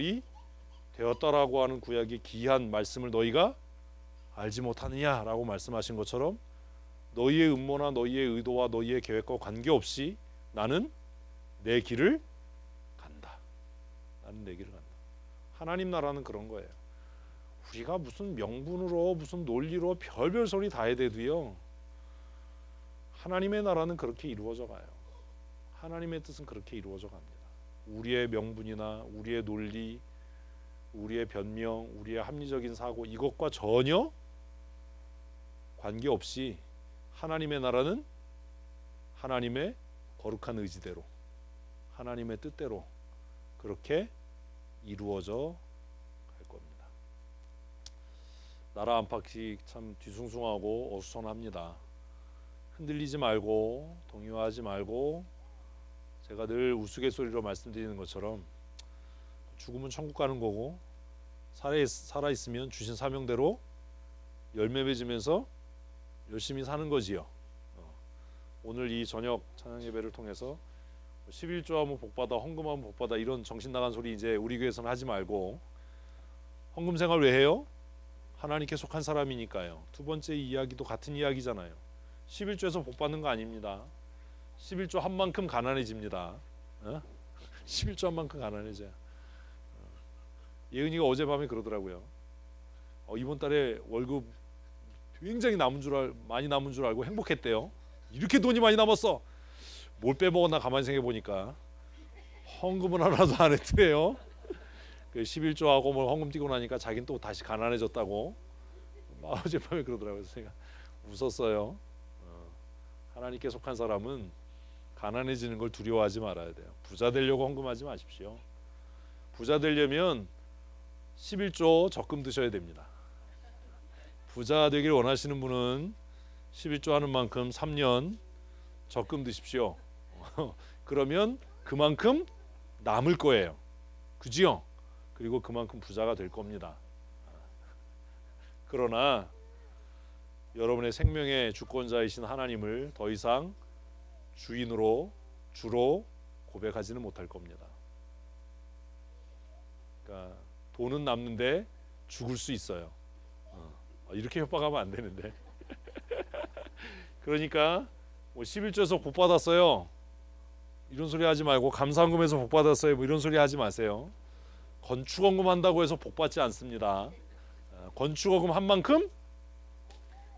이 되었다라고 하는 구약의 기이한 말씀을 너희가 알지 못하느냐라고 말씀하신 것처럼 너희의 음모나 너희의 의도와 너희의 계획과 관계없이 나는 내 길을 간다. 나는 내 길을 간다. 하나님 나라는 그런 거예요. 우리가 무슨 명분으로 무슨 논리로 별별 소리 다 해대도요, 하나님의 나라는 그렇게 이루어져 가요. 하나님의 뜻은 그렇게 이루어져 갑니다. 우리의 명분이나 우리의 논리, 우리의 변명, 우리의 합리적인 사고 이것과 전혀 관계없이 하나님의 나라는 하나님의 거룩한 의지대로, 하나님의 뜻대로 그렇게 이루어져 갈 겁니다. 나라 안팎이 참 뒤숭숭하고 어수선합니다. 흔들리지 말고 동요하지 말고, 제가 늘 우스갯소리로 말씀드리는 것처럼 죽으면 천국 가는 거고 살아있으면 주신 사명대로 열매 맺으면서 열심히 사는 거지요. 오늘 이 저녁 찬양 예배를 통해서 11조하면 복받아, 헌금하면 복받아 이런 정신 나간 소리 이제 우리 교회에서는 하지 말고, 헌금 생활 왜 해요? 하나님께 속한 사람이니까요. 두 번째 이야기도 같은 이야기잖아요. 11조에서 복받는 거 아닙니다. 11조 한 만큼 가난해집니다. 11조 한 만큼 가난해져요. 예은이가 어젯밤에 그러더라고요. 이번 달에 월급 굉장히 많이 남은 줄 알고 행복했대요. 이렇게 돈이 많이 남았어. 뭘 빼먹었나 가만히 생각해 보니까 헌금은 하나도 안 했대요. 그 11조하고 뭐 헌금 뛰고 나니까 자기는 또 다시 가난해졌다고 어젯밤에 그러더라고요. 그래서 제가 웃었어요. 하나님께 속한 사람은 가난해지는 걸 두려워하지 말아야 돼요. 부자 되려고 헌금하지 마십시오. 부자 되려면 11조 적금 드셔야 됩니다. 부자 되길 원하시는 분은 11조 하는 만큼 3년 적금 드십시오. 그러면 그만큼 남을 거예요. 그지요? 그리고 그만큼 부자가 될 겁니다. 그러나 여러분의 생명의 주권자이신 하나님을 더 이상 주로 고백하지는 못할 겁니다. 그러니까 돈은 남는데 죽을 수 있어요. 이렇게 협박하면 안 되는데. 그러니까 뭐 11조에서 복 받았어요, 이런 소리 하지 말고, 감사헌금에서 복 받았어요, 뭐 이런 소리 하지 마세요. 건축헌금 한다고 해서 복 받지 않습니다. 건축헌금 한 만큼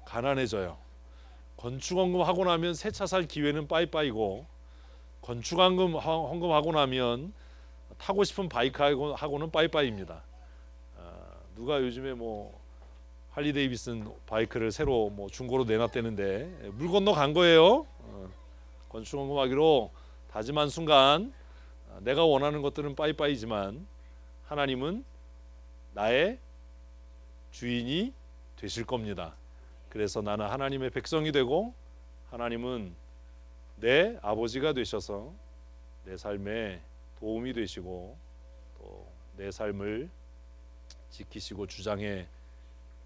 가난해져요. 건축헌금 하고 나면 새 차 살 기회는 빠이빠이고, 건축헌금 하고 나면 타고 싶은 바이크 하고는 빠이빠이입니다. 누가 요즘에 뭐 할리 데이비슨 바이크를 새로 뭐 중고로 내놨대는데 물 건너 간 거예요. 건축헌금 하기로 다짐한 순간 내가 원하는 것들은 빠이빠이지만 하나님은 나의 주인이 되실 겁니다. 그래서 나는 하나님의 백성이 되고 하나님은 내 아버지가 되셔서 내 삶에 도움이 되시고 또 내 삶을 지키시고 주장해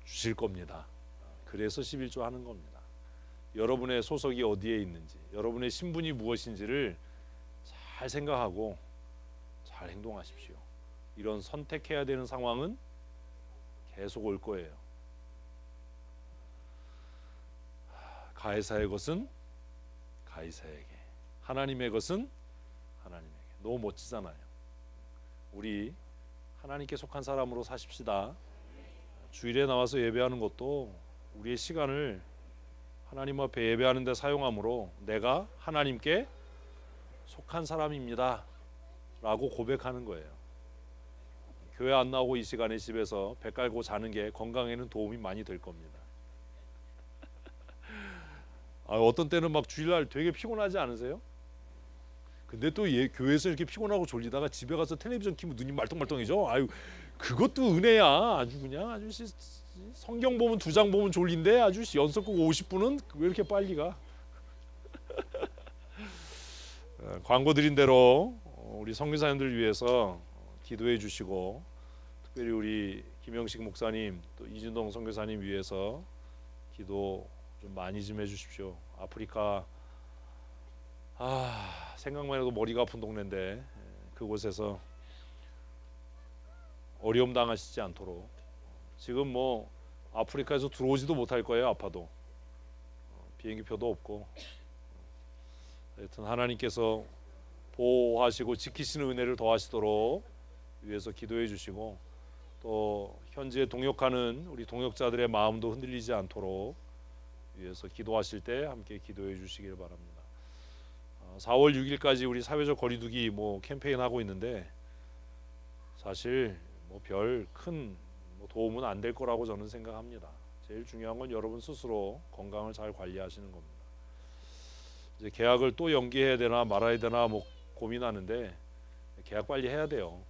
주실 겁니다. 그래서 11조 하는 겁니다. 여러분의 소속이 어디에 있는지, 여러분의 신분이 무엇인지를 잘 생각하고 잘 행동하십시오. 이런 선택해야 되는 상황은 계속 올 거예요. 가이사의 것은 가이사에게, 하나님의 것은 하나님에게. 너무 멋지잖아요. 우리 하나님께 속한 사람으로 사십시다. 주일에 나와서 예배하는 것도 우리의 시간을 하나님 앞에 예배하는 데 사용함으로 내가 하나님께 속한 사람입니다 라고 고백하는 거예요. 교회 안 나오고 이 시간에 집에서 배 깔고 자는 게 건강에는 도움이 많이 될 겁니다. 어떤 때는 막 주일날 되게 피곤하지 않으세요? 근데 또 교회에서 이렇게 피곤하고 졸리다가 집에 가서 텔레비전 키면 눈이 말똥말똥해져. 그것도 은혜야. 아주 그냥 성경 보면 2장 보면 졸린데 아주 연속극 50분은 왜 이렇게 빨리 가? 광고 드린 대로 우리 선교사님들 위해서 기도해 주시고, 특별히 우리 김영식 목사님 또 이진동 선교사님 위해서 기도 좀 많이 좀 해주십시오. 아프리카 생각만 해도 머리가 아픈 동네인데 그곳에서 어려움 당하시지 않도록. 지금 뭐 아프리카에서 들어오지도 못할 거예요. 아파도 비행기표도 없고. 하여튼 하나님께서 보호하시고 지키시는 은혜를 더하시도록 위해서 기도해 주시고, 또 현지에 동역하는 우리 동역자들의 마음도 흔들리지 않도록 위해서 기도하실 때 함께 기도해 주시길 바랍니다. 4월 6일까지 우리 사회적 거리두기 뭐 캠페인 하고 있는데, 사실 뭐 별 큰 도움은 안 될 거라고 저는 생각합니다. 제일 중요한 건 여러분 스스로 건강을 잘 관리하시는 겁니다. 이제 계약을 또 연기해야 되나 말아야 되나 뭐 고민하는데, 계약 빨리 해야 돼요.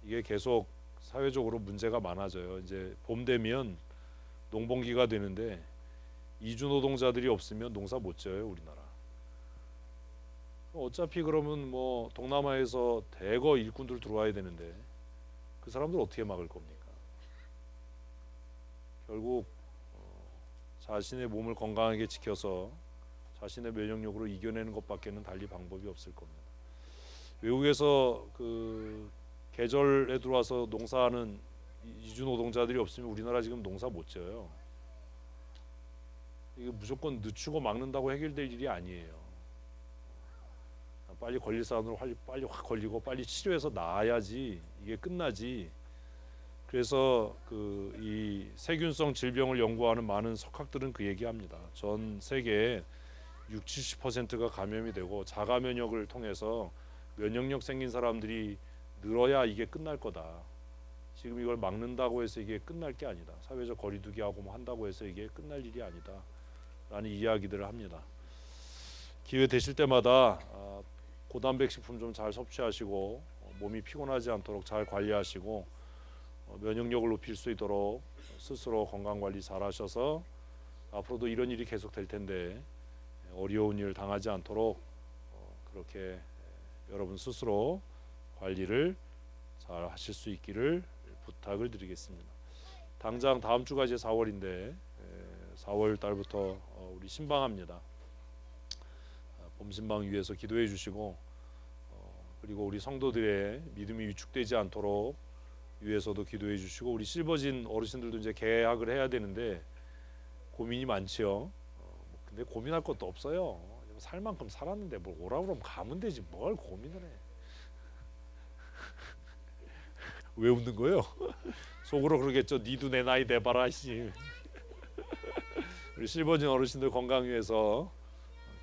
이게 계속 사회적으로 문제가 많아져요. 이제 봄 되면 농번기가 되는데 이주 노동자들이 없으면 농사 못 지어요, 우리나라. 어차피 그러면 뭐 동남아에서 대거 일꾼들 들어와야 되는데 그 사람들 어떻게 막을 겁니까? 결국 자신의 몸을 건강하게 지켜서 자신의 면역력으로 이겨내는 것밖에는 달리 방법이 없을 겁니다. 외국에서 그 계절에 들어와서 농사하는 이주 노동자들이 없으면 우리나라 지금 농사 못 지어요. 이게 무조건 늦추고 막는다고 해결될 일이 아니에요. 빨리 걸릴 사람으로 빨리 확 걸리고 빨리 치료해서 나아야지 이게 끝나지. 그래서 그 이 세균성 질병을 연구하는 많은 석학들은 그 얘기합니다. 전 세계에 60-70%가 감염이 되고 자가 면역을 통해서 면역력 생긴 사람들이 늘어야 이게 끝날 거다. 지금 이걸 막는다고 해서 이게 끝날 게 아니다. 사회적 거리두기 하고 뭐 한다고 해서 이게 끝날 일이 아니다. 라는 이야기들을 합니다. 기회 되실 때마다 고단백 식품 좀 잘 섭취하시고 몸이 피곤하지 않도록 잘 관리하시고 면역력을 높일 수 있도록 스스로 건강 관리 잘 하셔서 앞으로도 이런 일이 계속 될 텐데 어려운 일 당하지 않도록 그렇게 여러분 스스로 관리를 잘 하실 수 있기를 부탁을 드리겠습니다. 당장 다음 주가 이제 4월인데 4월 달부터 우리 신방합니다. 봄 신방 위해서 기도해 주시고, 그리고 우리 성도들의 믿음이 위축되지 않도록 위해서도 기도해 주시고, 우리 실버진 어르신들도 이제 계약을 해야 되는데 고민이 많지요. 근데 고민할 것도 없어요. 살 만큼 살았는데 뭘 오라 그러면 가면 되지 뭘 고민을 해. 왜 웃는 거예요? 속으로 그러겠죠. 니도 내 나이 내봐라 씨. 우리 실버진 어르신들 건강 위해서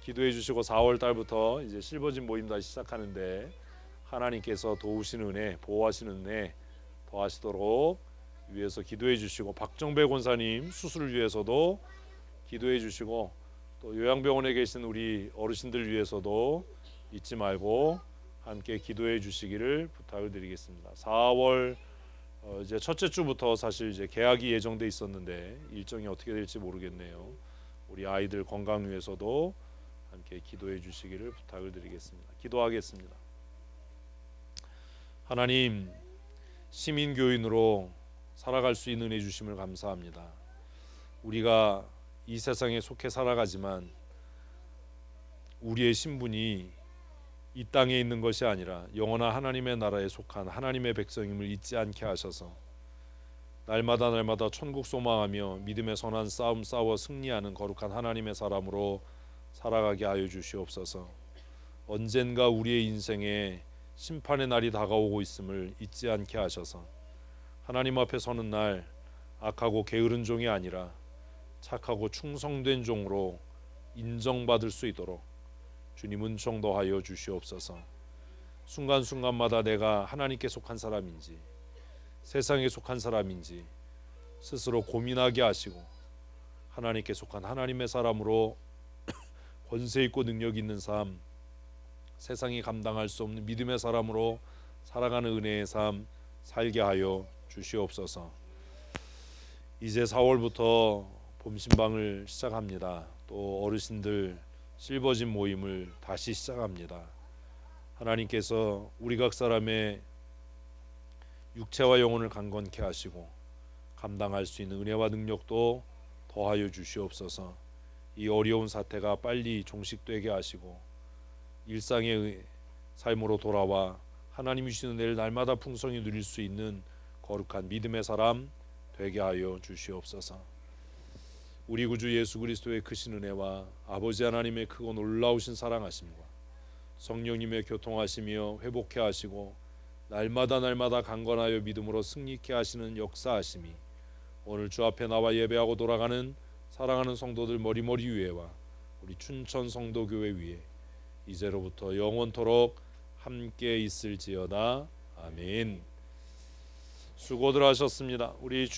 기도해 주시고 4월 달부터 이제 실버진 모임 다시 시작하는데 하나님께서 도우시는 은혜, 보호하시는 은혜 더하시도록 위해서 기도해 주시고, 박정배 권사님 수술을 위해서도 기도해 주시고, 또 요양병원에 계신 우리 어르신들 위해서도 잊지 말고 함께 기도해 주시기를 부탁을 드리겠습니다. 4월 이제 첫째 주부터 사실 이제 개학이 예정돼 있었는데 일정이 어떻게 될지 모르겠네요. 우리 아이들 건강 위해서도 함께 기도해 주시기를 부탁을 드리겠습니다. 기도하겠습니다. 하나님, 시민교인으로 살아갈 수 있는 은혜 주심을 감사합니다. 우리가 이 세상에 속해 살아가지만 우리의 신분이 이 땅에 있는 것이 아니라 영원한 하나님의 나라에 속한 하나님의 백성임을 잊지 않게 하셔서 날마다 천국 소망하며 믿음의 선한 싸움 싸워 승리하는 거룩한 하나님의 사람으로 살아가게 하여 주시옵소서. 언젠가 우리의 인생에 심판의 날이 다가오고 있음을 잊지 않게 하셔서 하나님 앞에 서는 날 악하고 게으른 종이 아니라 착하고 충성된 종으로 인정받을 수 있도록 주님 은총 더하여 주시옵소서. 순간순간마다 내가 하나님께 속한 사람인지 세상에 속한 사람인지 스스로 고민하게 하시고 하나님께 속한 하나님의 사람으로 권세 있고 능력 있는 삶, 세상이 감당할 수 없는 믿음의 사람으로 살아가는 은혜의 삶 살게 하여 주시옵소서. 이제 4월부터 봄신방을 시작합니다. 또 어르신들 실버진 모임을 다시 시작합니다. 하나님께서 우리 각 사람의 육체와 영혼을 강건케 하시고 감당할 수 있는 은혜와 능력도 더하여 주시옵소서. 이 어려운 사태가 빨리 종식되게 하시고 일상의 삶으로 돌아와 하나님이 주시는 내일 날마다 풍성히 누릴 수 있는 거룩한 믿음의 사람 되게 하여 주시옵소서. 우리 구주 예수 그리스도의 크신 은혜와 아버지 하나님의 크고 놀라우신 사랑하심과 성령님의 교통하시며 회복해 하시고 날마다 강건하여 믿음으로 승리케 하시는 역사하심이 오늘 주 앞에 나와 예배하고 돌아가는 사랑하는 성도들 머리머리 위에와 우리 춘천 성도교회 위에 이제로부터 영원토록 함께 있을지어다. 아멘. 수고들 하셨습니다. 우리